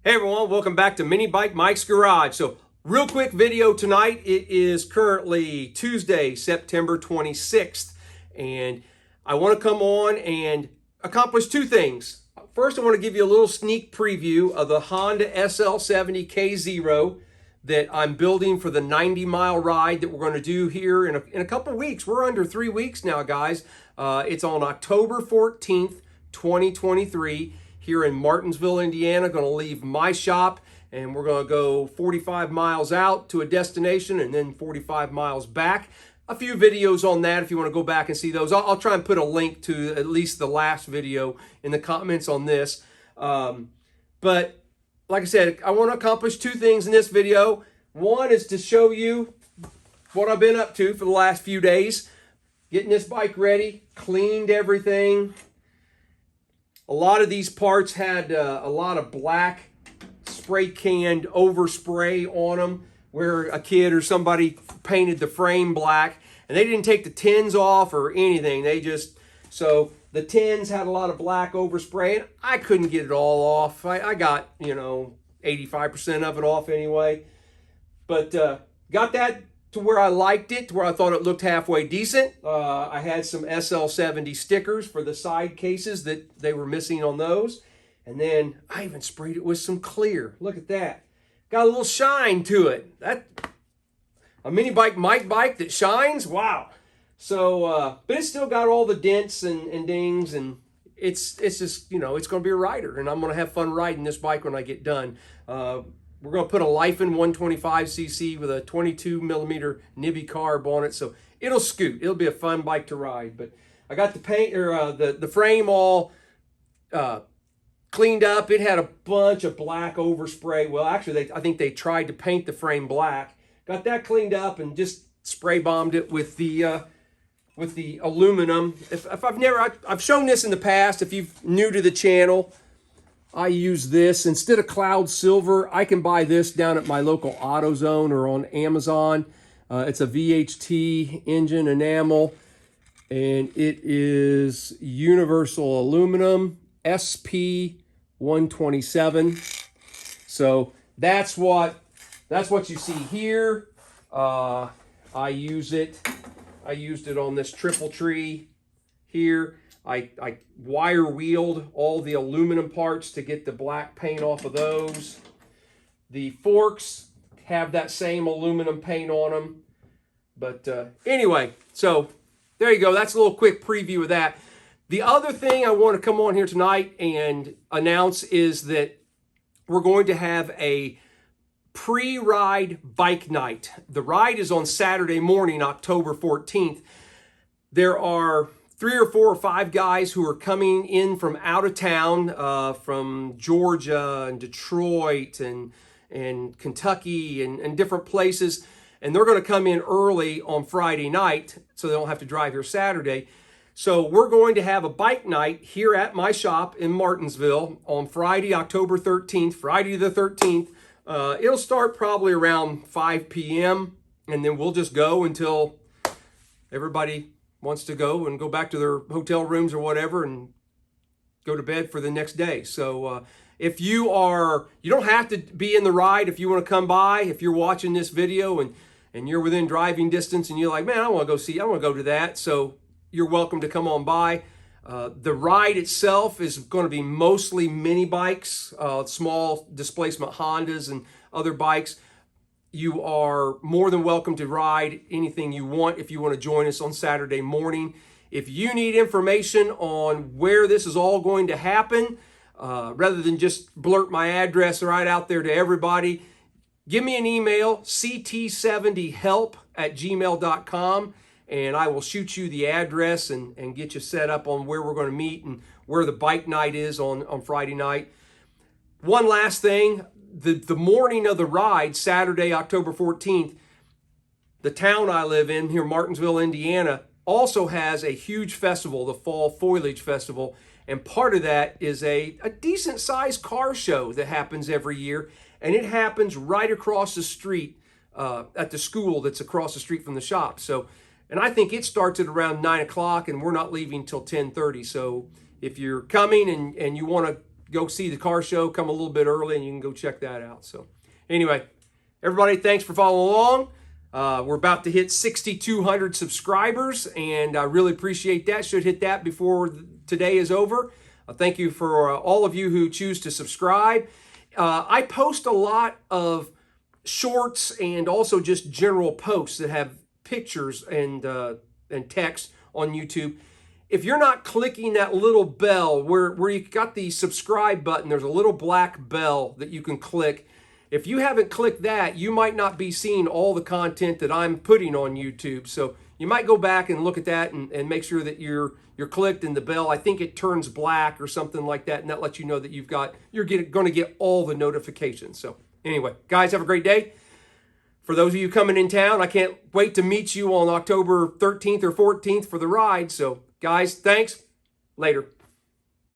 Hey everyone, welcome back to Mini Bike Mike's Garage. So real quick video tonight. It is currently Tuesday, September 26th. And I want to come on and accomplish two things. First, I want to give you a little sneak preview of the Honda SL70 K0 that I'm building for the 90-mile ride that we're going to do here in a couple weeks. We're under 3 weeks now, guys. It's on October 14th, 2023. Here in Martinsville, Indiana. Going to leave my shop and we're going to go 45 miles out to a destination and then 45 miles back. A few videos on that if you want to go back and see those. I'll try and put a link to at least the last video in the comments on this. But like I said, I want to accomplish two things in this video. One is to show you what I've been up to for the last few days. Getting this bike ready, cleaned everything. A lot of these parts had a lot of black spray canned overspray on them where a kid or somebody painted the frame black and they didn't take the tins off or anything. So the tins had a lot of black overspray and I couldn't get it all off. I got, 85% of it off anyway. But got that to where I liked it, to where I thought it looked halfway decent. I had some SL70 stickers for the side cases that they were missing on those. And then I even sprayed it with some clear. Look at that. Got a little shine to it. A Mini Bike Mike bike that shines? Wow. So, but it's still got all the dents and dings, and it's just, it's going to be a rider, and I'm going to have fun riding this bike when I get done. We're going to put a Lifen 125cc with a 22 millimeter Nibby carb on it, so it'll scoot. It'll be a fun bike to ride. But I got the paint or the frame all cleaned up. It had a bunch of black overspray. Well, actually, I think they tried to paint the frame black. Got that cleaned up and just spray bombed it with the aluminum. I've shown this in the past. If you're new to the channel, I use this instead of Cloud Silver. I can buy this down at my local AutoZone or on Amazon. It's a VHT engine enamel, and it is universal aluminum SP127. So that's what you see here. I used it on this triple tree here. I wire wheeled all the aluminum parts to get the black paint off of those. The forks have that same aluminum paint on them. But anyway, so there you go. That's a little quick preview of that. The other thing I want to come on here tonight and announce is that we're going to have a pre-ride bike night. The ride is on Saturday morning, October 14th. There are 3 or 4 or 5 guys who are coming in from out of town, from Georgia and Detroit and Kentucky and different places. And they're going to come in early on Friday night so they don't have to drive here Saturday. So we're going to have a bike night here at my shop in Martinsville on Friday, October 13th, Friday the 13th. It'll start probably around 5 p.m. and then we'll just go until everybody wants to go and go back to their hotel rooms or whatever and go to bed for the next day. So if you don't have to be in the ride. If you want to come by, if you're watching this video and you're within driving distance and you're like, man, I want to go to that. So you're welcome to come on by. The ride itself is going to be mostly mini bikes, small displacement Hondas and other bikes. You are more than welcome to ride anything you want if you want to join us on Saturday morning. If you need information on where this is all going to happen, rather than just blurt my address right out there to everybody, give me an email, ct70help@gmail.com, and I will shoot you the address and get you set up on where we're going to meet and where the bike night is on Friday night. One last thing. The morning of the ride, Saturday, October 14th, the town I live in here, Martinsville, Indiana, also has a huge festival, the Fall Foliage Festival. And part of that is a decent-sized car show that happens every year. And it happens right across the street at the school that's across the street from the shop. So, and I think it starts at around 9 o'clock, and we're not leaving till 10:30. So if you're coming and you want to go see the car show, come a little bit early, and you can go check that out. So anyway, everybody, thanks for following along. We're about to hit 6,200 subscribers, and I really appreciate that. Should hit that before today is over. Thank you for all of you who choose to subscribe. I post a lot of shorts and also just general posts that have pictures and text on YouTube. If you're not clicking that little bell where you got the subscribe button, there's a little black bell that you can click. If you haven't clicked that, you might not be seeing all the content that I'm putting on YouTube. So you might go back and look at that and make sure that you're clicked in the bell. I think it turns black or something like that, and that lets you know that you're going to get all the notifications. So anyway, guys, have a great day. For those of you coming in town, I can't wait to meet you on October 13th or 14th for the ride. So guys, thanks. Later.